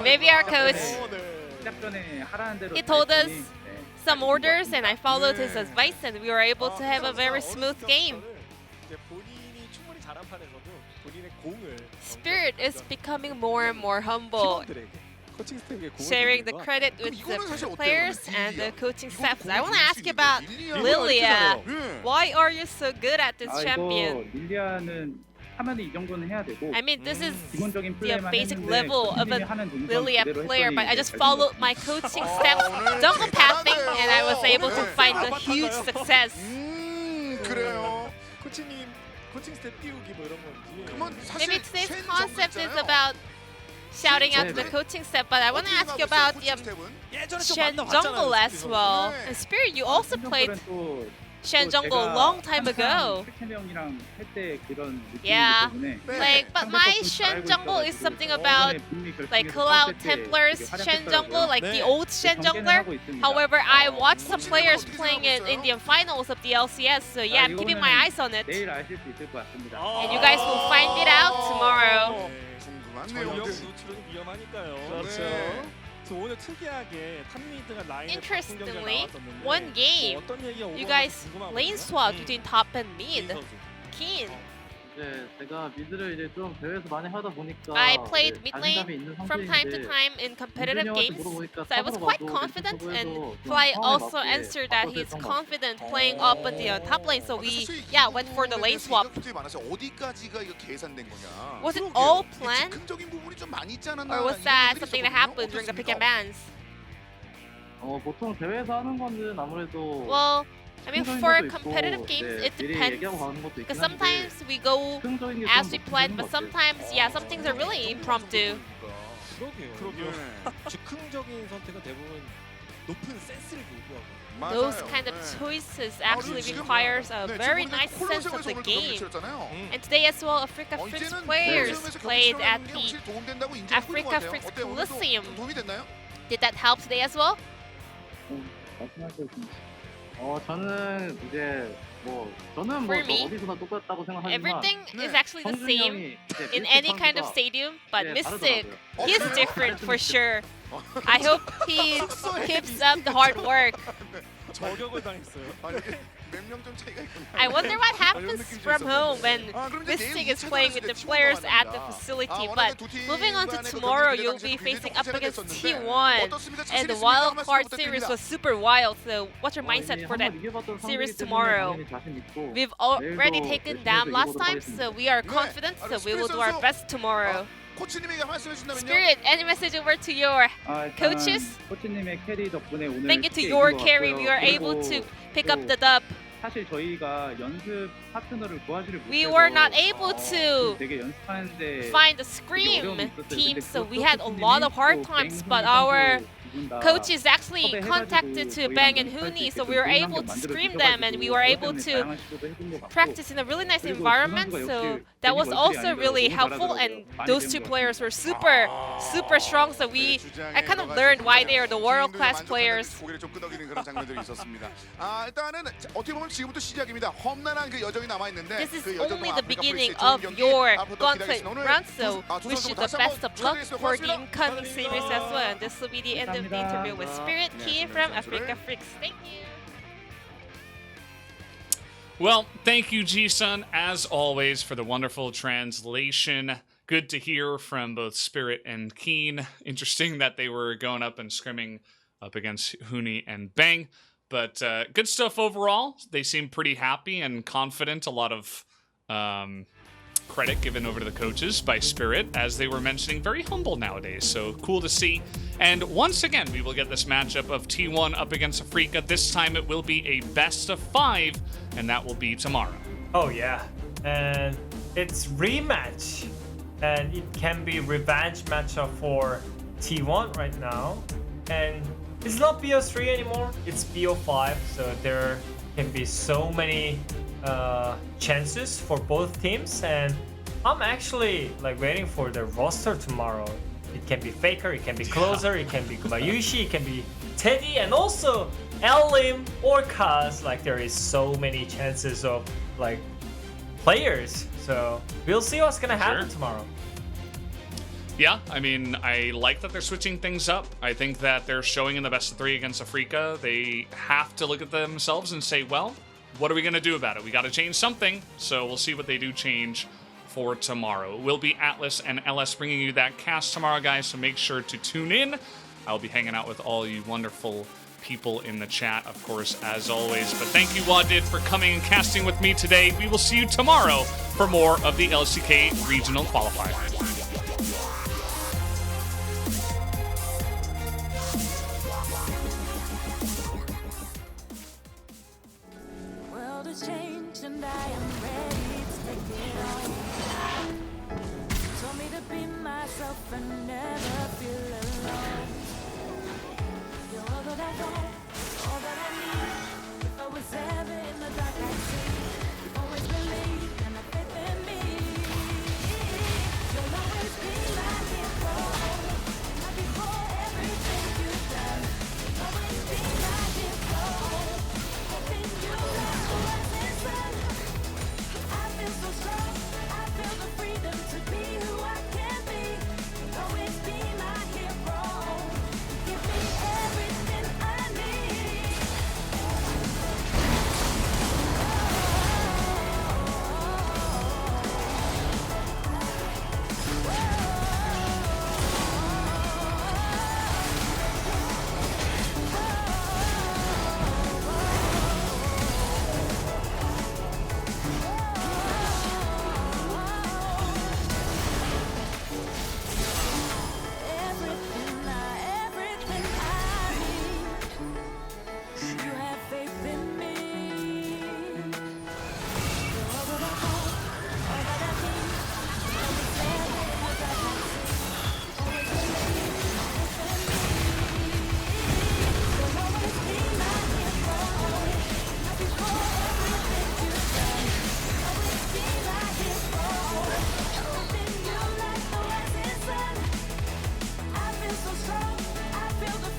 Maybe our coach. He told us some orders and I followed his advice and we were able to have a very smooth game. Spirit is becoming more and more humble, sharing the credit with the players and the coaching staff. I want to ask you about Lilia. Why are you so good at this champion? I mean, this is the basic level of a Lilia player, but I just followed my coaching steps, jungle pathing, and I was able to find a huge success. 그래요. Maybe today's concept is about shouting out to the coaching step, but I want to ask you about the Shen Jungle as well. And Spirit, you also played Shen Jungle a long time ago. Yeah, like, but my Shen Jungle is something about like Cloud Templars Shen Jungle, like the old Shen Jungler. However, I watched some players playing in Indian finals of the LCS, so yeah, I'm keeping my eyes on it. And you guys will find it out tomorrow. Interestingly, one game, you guys lane swapped between top and mid. Keen. I played mid lane from time to time in competitive games, so I was quite confident, and Fly also answered that he's confident playing up on the top lane, so we went for the lane swap. Was it all planned, or was that something that happened during the pick and bans? Well, I mean, for competitive games, it depends. Because sometimes we go as we planned, but sometimes, some things are really impromptu. Those kind of choices actually requires a very nice sense of the game. And today as well, Afreeca Freecs players played at the Afreeca Freecs Coliseum. Did that help today as well? For me, everything is actually the same in any kind of stadium, but Mystic, he's different for sure. I hope he keeps up the hard work. I wonder what happens from home when Mystic is playing with the players at the facility. But moving on to tomorrow, you'll be facing up against T1. And the wild card series was super wild. So what's your mindset for that series tomorrow? We've already taken down last time, so we are confident. So we will do our best tomorrow. Spirit, any message over to your coaches? Thank you to your carry, we were able to pick up the dub. We were not able to find the Scream team, so we had a lot of hard times, but our coach is actually contacted to Bang and Hooney, so we were able to scream them and we were able to practice in a really nice environment. So that was also really helpful, and those two players were super strong. So I kind of learned why they are the world class players. 고개를 좀 끄덕이는 그런 장면들이 있었습니다. 일단은 어떻게 보면 지금부터 시작입니다. 험난한 그 여정이 남아 있는데 This is 그 여정은 only the 아프리카 beginning 프릭스의 좋은 of 경기 your 앞으로 더 gauntlet 기다리겠습니다. 오늘 run, so 두 wish 선수 you the 다시 best 한번 of luck 축하드리겠습니다. for the 고맙습니다. incoming series as well. And this will be the end of the interview with Spirit Key from Afreeca Freecs. Thank you. Well, thank you, Ji-sun, as always, for the wonderful translation. Good to hear from both Spirit and Keen. Interesting that they were going up and scrimming up against Hooney and Bang. But good stuff overall. They seem pretty happy and confident. A lot of credit given over to the coaches by Spirit, as they were mentioning, very humble nowadays. So cool to see. And once again, we will get this matchup of T1 up against Afreeca. This time it will be a best of 5, and that will be tomorrow. Oh yeah, and it's rematch, and it can be revenge matchup for T1 right now. And it's not BO3 anymore, it's BO5, so there can be so many chances for both teams, and I'm actually like waiting for the roster tomorrow. It can be Faker, it can be Closer, it can be Kubayushi, it can be Teddy, and also Elim or Kaz. Like there is so many chances of like players, so we'll see what's gonna happen tomorrow. Yeah, I mean, I like that they're switching things up. I think that they're showing in the best of 3 against Afreeca. They have to look at themselves and say, well, what are we going to do about it? We got to change something, so we'll see what they do change for tomorrow. It will be Atlas and LS bringing you that cast tomorrow, guys, so make sure to tune in. I'll be hanging out with all you wonderful people in the chat, of course, as always. But thank you, Wadid, for coming and casting with me today. We will see you tomorrow for more of the LCK Regional Qualifier. Changed and I am ready to take it on. Told me to be myself and never feel alone. You're all that I want.